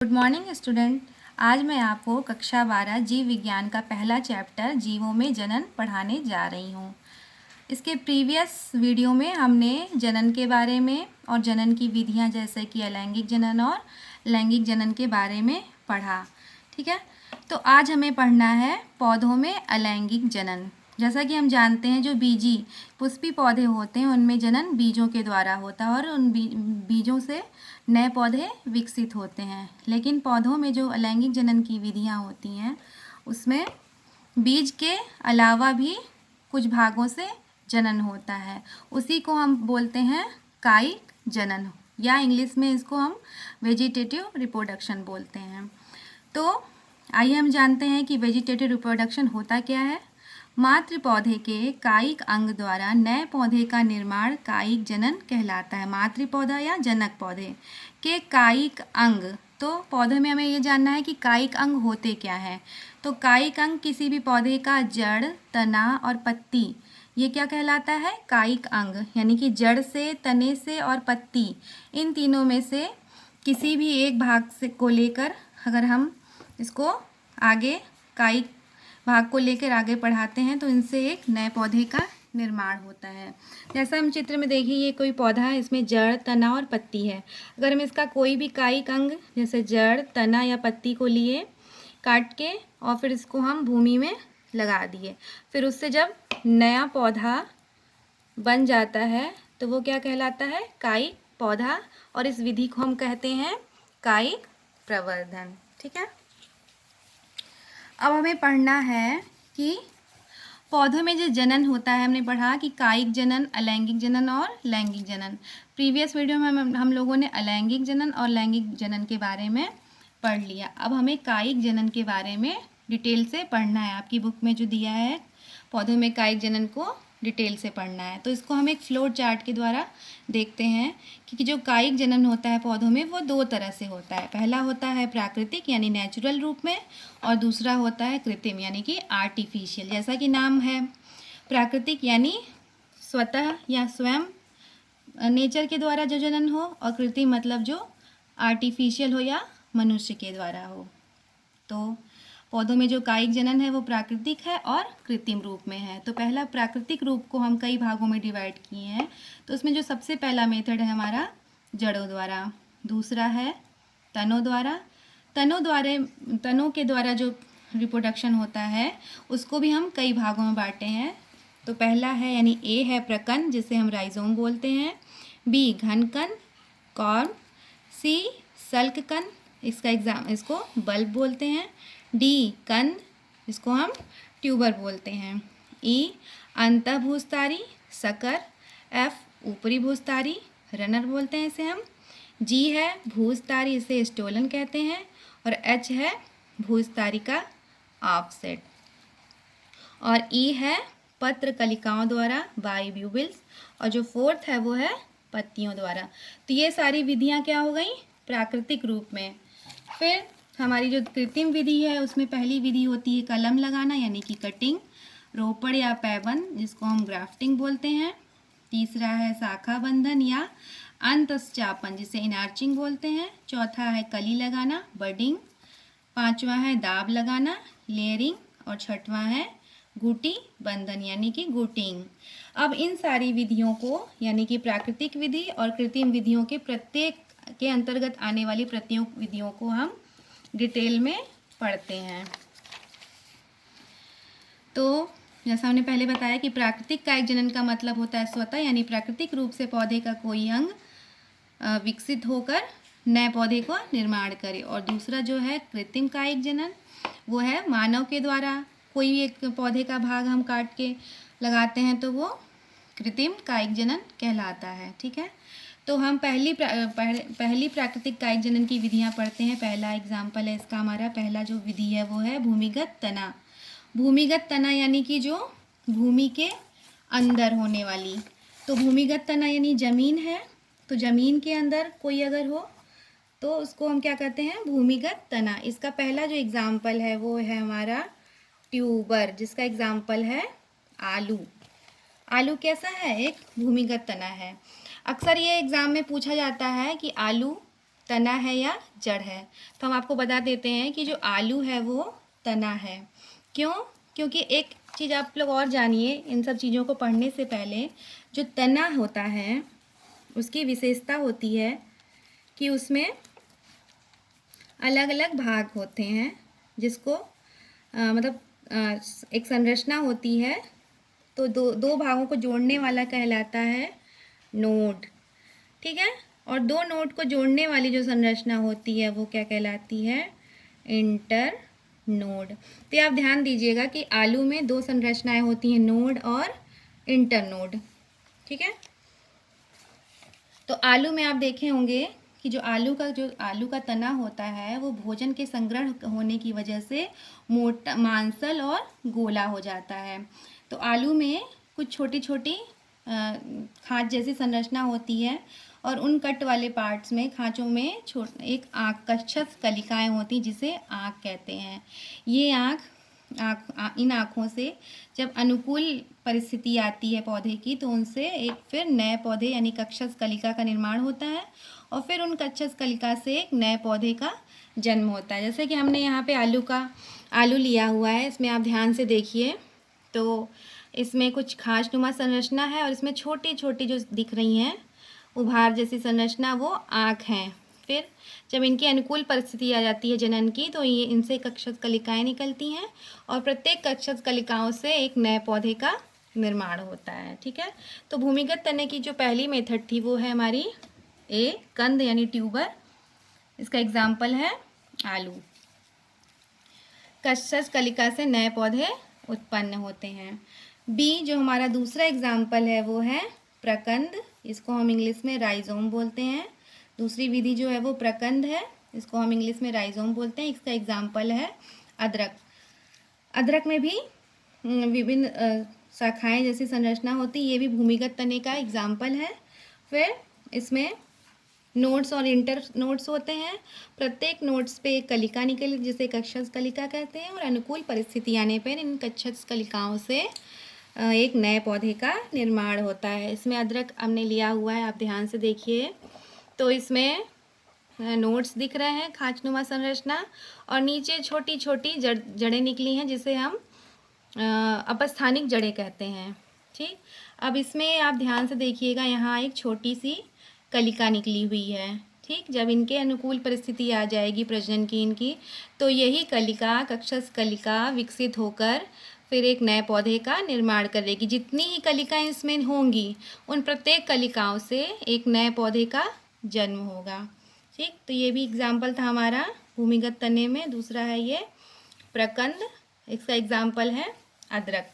Good morning student. आज मैं आपको कक्षा 12 जीव विज्ञान का पहला चैप्टर जीवों में जनन पढ़ाने जा रही हूँ। इसके प्रीवियस वीडियो में हमने जनन के बारे में और जनन की विधियाँ जैसे कि अलैंगिक जनन और लैंगिक जनन के बारे में पढ़ा। ठीक है, तो आज हमें पढ़ना है पौधों में अलैंगिक जनन। जैसा कि हम जानते हैं जो बीजी पुष्पी पौधे होते हैं उनमें जनन बीजों के द्वारा होता है और उन बीजों से नए पौधे विकसित होते हैं। लेकिन पौधों में जो अलैंगिक जनन की विधियाँ होती हैं उसमें बीज के अलावा भी कुछ भागों से जनन होता है, उसी को हम बोलते हैं कायिक जनन, या इंग्लिश में इसको हम वेजिटेटिव रिप्रोडक्शन बोलते हैं। तो आइए हम जानते हैं कि वेजिटेटिव रिप्रोडक्शन होता क्या है। मातृ पौधे के कायिक अंग द्वारा नए पौधे का निर्माण कायिक जनन कहलाता है। मातृ पौधा या जनक पौधे के कायिक अंग, तो पौधे में हमें ये जानना है कि कायिक अंग होते क्या हैं। तो कायिक अंग किसी भी पौधे का जड़, तना और पत्ती, ये क्या कहलाता है? कायिक अंग। यानी कि जड़ से, तने से और पत्ती, इन तीनों में से किसी भी एक भाग से को लेकर अगर हम इसको आगे कायिक भाग को लेकर आगे पढ़ाते हैं तो इनसे एक नए पौधे का निर्माण होता है। जैसा हम चित्र में देखिए, ये कोई पौधा है, इसमें जड़, तना और पत्ती है। अगर हम इसका कोई भी कायिक अंग जैसे जड़, तना या पत्ती को लिए, काट के और फिर इसको हम भूमि में लगा दिए, फिर उससे जब नया पौधा बन जाता है तो वो क्या कहलाता है? कायिक पौधा। और इस विधि को हम कहते हैं कायिक प्रवर्धन। ठीक है, अब हमें पढ़ना है कि पौधों में जो जनन होता है, हमने पढ़ा कि कायिक जनन, अलैंगिक जनन और लैंगिक जनन। प्रीवियस वीडियो में हम लोगों ने अलैंगिक जनन और लैंगिक जनन के बारे में पढ़ लिया। अब हमें कायिक जनन के बारे में डिटेल से पढ़ना है। आपकी बुक में जो दिया है पौधों में कायिक जनन को डिटेल से पढ़ना है, तो इसको हम एक फ्लो चार्ट के द्वारा देखते हैं कि जो कायिक जनन होता है पौधों में वो दो तरह से होता है। पहला होता है प्राकृतिक यानी नेचुरल रूप में, और दूसरा होता है कृत्रिम यानी कि आर्टिफिशियल। जैसा कि नाम है, प्राकृतिक यानी स्वतः या स्वयं नेचर के द्वारा जो जनन हो, और कृत्रिम मतलब जो आर्टिफिशियल हो या मनुष्य के द्वारा हो। तो पौधों में जो कायिक जनन है वो प्राकृतिक है और कृत्रिम रूप में है। तो पहला प्राकृतिक रूप को हम कई भागों में डिवाइड किए हैं। तो उसमें जो सबसे पहला मेथड है हमारा जड़ों द्वारा, दूसरा है तनों द्वारा। तनों के द्वारा जो रिप्रोडक्शन होता है उसको भी हम कई भागों में बांटे हैं। तो पहला है यानी ए है प्रकन, जिसे हम राइजोम बोलते हैं। B घनकन, corm. सी सल्ककन, इसको बल्ब बोलते हैं। डी कंद, इसको हम ट्यूबर बोलते हैं। ई अंतःभूस्थारी, सकर। एफ ऊपरी भूस्थारी, रनर बोलते हैं इसे हम। जी है भूस्थारी, इसे स्टोलन कहते हैं। और एच है भूस्थारी का ऑफसेट। और ई है पत्र कलिकाओं द्वारा, बाइब्यूबिल्स। और जो फोर्थ है वो है पत्तियों द्वारा। तो ये सारी विधियाँ क्या हो गई? प्राकृतिक रूप में। फिर हमारी जो कृत्रिम विधि है उसमें पहली विधि होती है कलम लगाना यानी कि कटिंग, रोपड़ या पैबंद जिसको हम ग्राफ्टिंग बोलते हैं। तीसरा है शाखा बंधन या अंतस्चापन जिसे इनार्चिंग बोलते हैं। चौथा है कली लगाना, बडिंग। पांचवा है दाब लगाना, लेयरिंग। और छठवां है गुटी बंधन यानी कि गुटिंग। अब इन सारी विधियों को यानी कि प्राकृतिक विधि और कृत्रिम विधियों के प्रत्येक के अंतर्गत आने वाली प्रत्येक विधियों को हम डिटेल में पढ़ते हैं। तो जैसा हमने पहले बताया कि प्राकृतिक कायिक जनन का मतलब होता है स्वतः यानी प्राकृतिक रूप से पौधे का कोई अंग विकसित होकर नए पौधे को निर्माण करे। और दूसरा जो है कृत्रिम कायिक जनन, वो है मानव के द्वारा कोई भी एक पौधे का भाग हम काट के लगाते हैं तो वो कृत्रिम कायिक जनन कहलाता है। ठीक है, तो हम पहली प्राकृतिक कायिक जनन की विधियां पढ़ते हैं। पहला एग्जाम्पल है इसका, हमारा पहला जो विधि है वो है भूमिगत तना। भूमिगत तना यानी कि जो भूमि के अंदर होने वाली। तो भूमिगत तना यानी जमीन है, तो जमीन के अंदर कोई अगर हो तो उसको हम क्या कहते हैं? भूमिगत तना। इसका पहला जो एग्जाम्पल है वो है हमारा ट्यूबर, जिसका एग्जाम्पल है आलू। आलू कैसा है? एक भूमिगत तना है। अक्सर ये एग्ज़ाम में पूछा जाता है कि आलू तना है या जड़ है। तो हम आपको बता देते हैं कि जो आलू है वो तना है। क्यों? क्योंकि एक चीज़ आप लोग और जानिए इन सब चीज़ों को पढ़ने से पहले, जो तना होता है उसकी विशेषता होती है कि उसमें अलग अलग भाग होते हैं, जिसको मतलब एक संरचना होती है, तो दो दो भागों को जोड़ने वाला कहलाता है नोड। ठीक है, और दो नोड को जोड़ने वाली जो संरचना होती है वो क्या कहलाती है? Inter node. तो ये आप ध्यान दीजिएगा कि आलू में दो संरचनाएं होती हैं, नोड और इंटर नोड। ठीक है, तो आलू में आप देखे होंगे कि जो आलू का तना होता है वो भोजन के संग्रह होने की वजह से मोटा, मांसल और गोला हो जाता है। तो आलू में कुछ छोटी छोटी खाँच जैसी संरचना होती है, और उन कट वाले पार्ट्स में, खाँचों में एक कक्षस कलिकाएं होती जिसे आँख कहते हैं। ये इन आँखों से जब अनुकूल परिस्थिति आती है पौधे की, तो उनसे एक फिर नए पौधे यानी कक्षस कलिका का निर्माण होता है, और फिर उन कक्षस कलिका से एक नए पौधे का जन्म होता है। जैसे कि हमने यहाँ पे आलू लिया हुआ है, इसमें आप ध्यान से देखिए तो इसमें कुछ खाँचनुमा संरचना है, और इसमें छोटी छोटी जो दिख रही हैं उभार जैसी संरचना वो आँख हैं। फिर जब इनकी अनुकूल परिस्थिति आ जाती है जनन की, तो ये इनसे कक्षस कलिकाएँ निकलती हैं, और प्रत्येक कक्षस कलिकाओं से एक नए पौधे का निर्माण होता है। ठीक है, तो भूमिगत तने की जो पहली मेथड थी वो है हमारी कंद यानी ट्यूबर। इसका एग्जाम्पल है आलू। कक्षस कलिका से नए पौधे उत्पन्न होते हैं। बी जो हमारा दूसरा एग्जाम्पल है वो है प्रकंद। इसको हम इंग्लिश में राइजोम बोलते हैं। दूसरी विधि जो है वो प्रकंद है, इसको हम इंग्लिश में राइजोम बोलते हैं। इसका एग्जाम्पल है अदरक। अदरक में भी विभिन्न शाखाएं जैसी संरचना होती, ये भी भूमिगत तने का एग्जाम्पल है। फिर इसमें नोड्स और इंटर नोड्स होते हैं। प्रत्येक नोड्स पे एक कलिका निकली जिसे कक्षस कलिका कहते हैं, और अनुकूल परिस्थिति आने पर इन कक्षस कलिकाओं से एक नए पौधे का निर्माण होता है। इसमें अदरक हमने लिया हुआ है, आप ध्यान से देखिए तो इसमें नोड्स दिख रहे हैं, खाँचनुमा संरचना, और नीचे छोटी छोटी जड़ें निकली हैं जिसे हम अपस्थानिक जड़ें कहते हैं। ठीक, अब इसमें आप ध्यान से देखिएगा, यहाँ एक छोटी सी कलिका निकली हुई है। ठीक, जब इनके अनुकूल परिस्थिति आ जाएगी प्रजनन की इनकी, तो यही कलिका कक्षस कलिका विकसित होकर फिर एक नए पौधे का निर्माण करेगी। जितनी ही कलिकाएं इसमें होंगी उन प्रत्येक कलिकाओं से एक नए पौधे का जन्म होगा। ठीक, तो ये भी एग्जाम्पल था हमारा भूमिगत तने में। दूसरा है ये प्रकंद, इसका एग्जाम्पल है अदरक।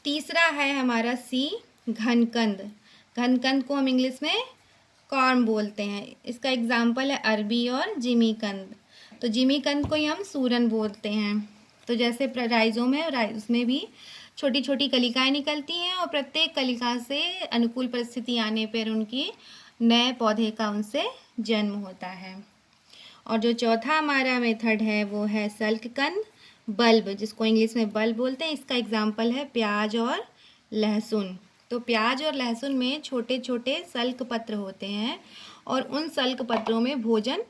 तीसरा है हमारा सी घनकंद। घनकंद को हम इंग्लिश में कॉर्न बोलते हैं। इसका एग्जाम्पल है अरबी और जिमीकंद। तो जिमीकंद को ही हम सूरन बोलते हैं। तो जैसे राइजोम है, उसमें भी छोटी छोटी कलिकाएं निकलती हैं, और प्रत्येक कलिका से अनुकूल परिस्थिति आने पर उनकी नए पौधे का उनसे जन्म होता है। और जो चौथा हमारा मेथड है वो है सल्ककंद, बल्ब, जिसको इंग्लिश में बल्ब बोलते हैं। इसका एग्जाम्पल है प्याज और लहसुन। तो प्याज और लहसुन में छोटे छोटे सल्क पत्र होते हैं, और उन सल्क पत्रों में भोजन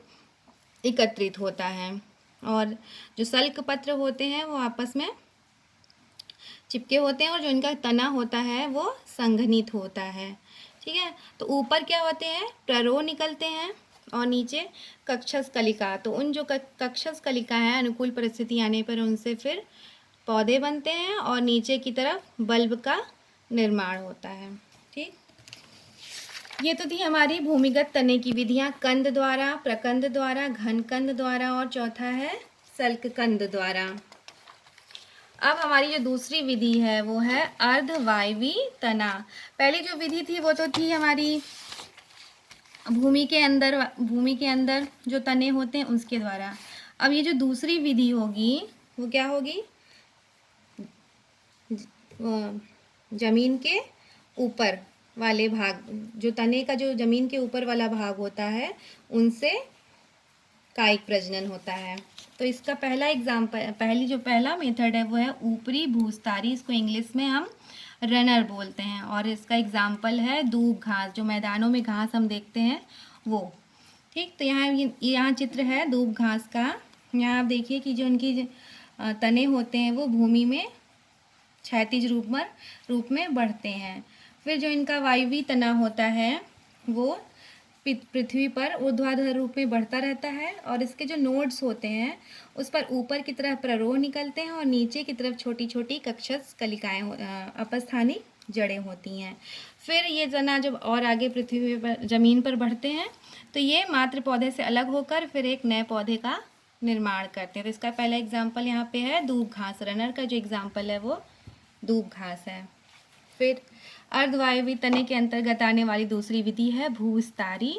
एकत्रित होता है, और जो सल्क पत्र होते हैं वो आपस में चिपके होते हैं, और जो इनका तना होता है वो संघनित होता है। ठीक है, तो ऊपर क्या होते हैं? प्ररोह निकलते हैं, और नीचे कक्षस कलिका। तो उन जो कक्षस कलिका है अनुकूल परिस्थिति आने पर उनसे फिर पौधे बनते हैं, और नीचे की तरफ बल्ब का निर्माण होता है। ठीक, ये तो थी हमारी भूमिगत तने की विधियां, कंद द्वारा, प्रकंद द्वारा, घनकंद द्वारा, और चौथा है सल्ककंद द्वारा। अब हमारी जो दूसरी विधि है वो है अर्धवायवी तना। पहली जो विधि थी वो तो थी हमारी भूमि के अंदर जो तने होते हैं उसके द्वारा। अब ये जो दूसरी विधि होगी वो क्या होगी? जमीन के ऊपर वाले भाग, जो तने का जो जमीन के ऊपर वाला भाग होता है उनसे कायिक प्रजनन होता है। तो इसका पहला मेथड है वो है ऊपरी भूस्तारी। इसको इंग्लिश में हम रनर बोलते हैं, और इसका एग्जाम्पल है दूब घास, जो मैदानों में घास हम देखते हैं वो। ठीक, तो यहाँ चित्र है दूब घास का। यहाँ आप देखिए कि जो उनकी तने होते हैं वो भूमि में क्षैतिज रूप में बढ़ते हैं। फिर जो इनका वायवीय तना होता है वो पृथ्वी पर ऊर्ध्वाधर रूप में बढ़ता रहता है, और इसके जो नोड्स होते हैं उस पर ऊपर की तरफ प्ररोह निकलते हैं और नीचे की तरफ छोटी छोटी कक्षस कलिकाएँ अपस्थानिक जड़ें होती हैं। फिर ये तना जब और आगे पृथ्वी पर ज़मीन पर बढ़ते हैं तो ये मातृ पौधे से अलग होकर फिर एक नए पौधे का निर्माण करते हैं। तो इसका पहला एग्जाम्पल यहाँ पे है दूब घास। रनर का जो एग्जाम्पल है वो दूब घास है। फिर अर्धवायवीय तने के अंतर्गत आने वाली दूसरी विधि है भूविस्तारी,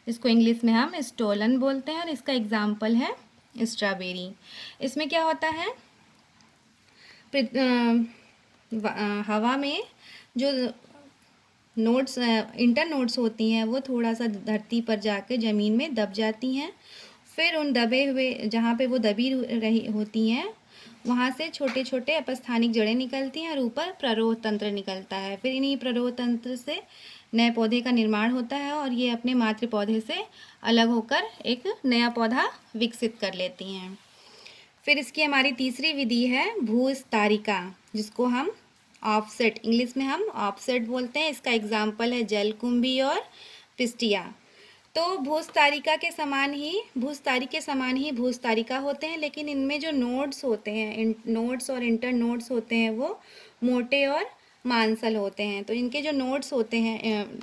जिसको इंग्लिश में हम स्टोलन बोलते हैं, और इसका एग्जाम्पल है स्ट्रॉबेरी। इसमें क्या होता है, हवा में जो नोड्स इंटर नोड्स होती हैं वो थोड़ा सा धरती पर जाकर ज़मीन में दब जाती हैं। फिर उन दबे हुए जहाँ पे वो दबी रही होती हैं वहाँ से छोटे छोटे अपस्थानिक जड़ें निकलती हैं और ऊपर प्ररोह तंत्र निकलता है। फिर इन्हीं प्ररोह तंत्र से नए पौधे का निर्माण होता है और ये अपने मातृ पौधे से अलग होकर एक नया पौधा विकसित कर लेती हैं। फिर इसकी हमारी तीसरी विधि है भूस्तारिका, जिसको हम ऑफसेट, इंग्लिश में हम ऑफसेट बोलते हैं। इसका एग्जाम्पल है जलकुंभी और पिस्टिया। तो भूस्तारिका के समान ही भूस्तारिका होते हैं, लेकिन इनमें जो नोड्स होते हैं, नोड्स और इंटर नोड्स होते हैं वो मोटे और मांसल होते हैं। तो इनके जो नोड्स होते हैं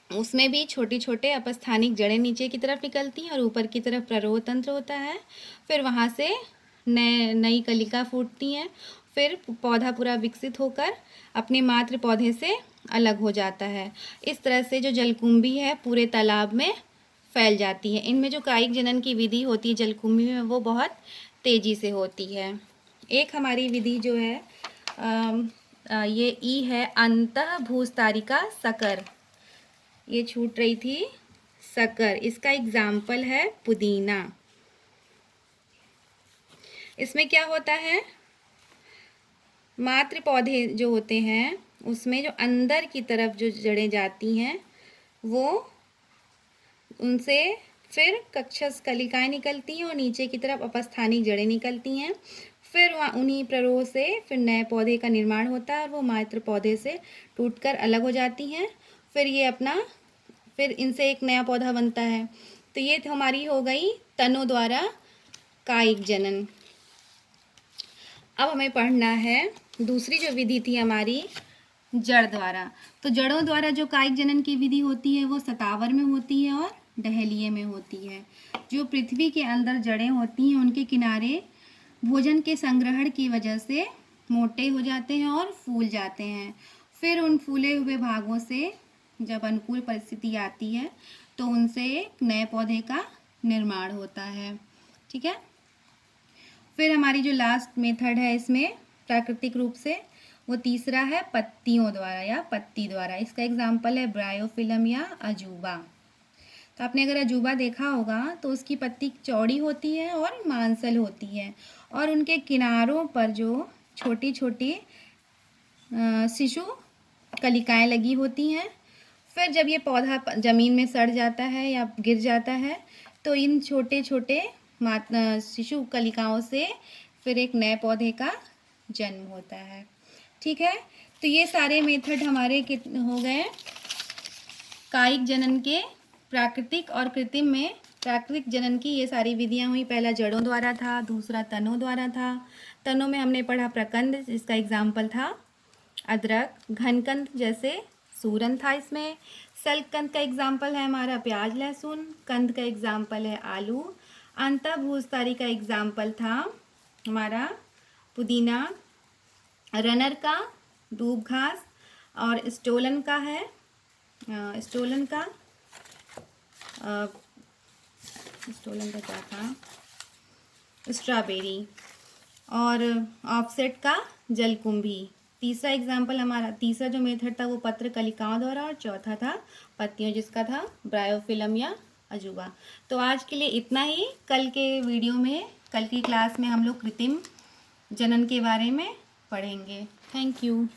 उसमें भी छोटी छोटे अपस्थानिक जड़ें नीचे की तरफ निकलती हैं और ऊपर की तरफ प्ररोह तंत्र होता है। फिर वहाँ से नई कलिका फूटती हैं। फिर पौधा पूरा विकसित होकर अपने मातृ पौधे से अलग हो जाता है। इस तरह से जो जलकुंभी है पूरे तालाब में फैल जाती है। इनमें जो कायिक जनन की विधि होती है जलकुंभी में वो बहुत तेज़ी से होती है। एक हमारी विधि जो है ये ई है अंतः भूस्तारिका सकर, ये छूट रही थी सकर। इसका एग्जाम्पल है पुदीना। इसमें क्या होता है, मातृ पौधे जो होते हैं उसमें जो अंदर की तरफ जो जड़ें जाती हैं वो उनसे फिर कक्षस कलिकाएँ निकलती हैं और नीचे की तरफ अपस्थानिक जड़ें निकलती हैं। फिर वहाँ उन्हीं प्ररोह से फिर नए पौधे का निर्माण होता है और वो मातृ पौधे से टूटकर अलग हो जाती हैं। फिर इनसे एक नया पौधा बनता है। तो ये हमारी हो गई तनों द्वारा कायिक जनन। अब हमें पढ़ना है दूसरी जो विधि थी हमारी जड़ द्वारा। तो जड़ों द्वारा जो कायिक जनन की विधि होती है वो सतावर में होती है और डहेलिये में होती है। जो पृथ्वी के अंदर जड़ें होती हैं उनके किनारे भोजन के संग्रहण की वजह से मोटे हो जाते हैं और फूल जाते हैं। फिर उन फूले हुए भागों से जब अनुकूल परिस्थिति आती है तो उनसे एक नए पौधे का निर्माण होता है। ठीक है। फिर हमारी जो लास्ट मेथड है इसमें प्राकृतिक रूप से वो तीसरा है पत्तियों द्वारा या पत्ती द्वारा। इसका एग्जाम्पल है ब्रायोफिलम या अजूबा। तो आपने अगर अजूबा देखा होगा तो उसकी पत्ती चौड़ी होती है और मांसल होती है और उनके किनारों पर जो छोटी छोटी शिशु कलिकाएँ लगी होती हैं। फिर जब ये पौधा ज़मीन में सड़ जाता है या गिर जाता है तो इन छोटे छोटे शिशु कलिकाओं से फिर एक नए पौधे का जन्म होता है। ठीक है। तो ये सारे मेथड हमारे हो गए कायिक जनन के। प्राकृतिक और कृत्रिम में प्राकृतिक जनन की ये सारी विधियाँ हुई। पहला जड़ों द्वारा था, दूसरा तनों द्वारा था। तनों में हमने पढ़ा प्रकंद, जिसका एग्जाम्पल था अदरक। घनकंद जैसे सूरन था इसमें। सल्कंद का एग्जाम्पल है हमारा प्याज लहसुन। कंद का एग्जाम्पल है आलू। अंतः भूस्तारी का एग्जाम्पल था हमारा पुदीना। रनर का दूब घास और स्टोलन का है स्टोलन का क्या था, स्ट्रॉबेरी। और ऑफसेट का जलकुंभी। तीसरा एग्जाम्पल हमारा, तीसरा जो मेथड था वो पत्र कलिकाओं द्वारा और चौथा था पत्तियों, जिसका था ब्रायोफिलम या अजूबा। तो आज के लिए इतना ही। कल की क्लास में हम लोग कृत्रिम जनन के बारे में पढ़ेंगे। Thank you.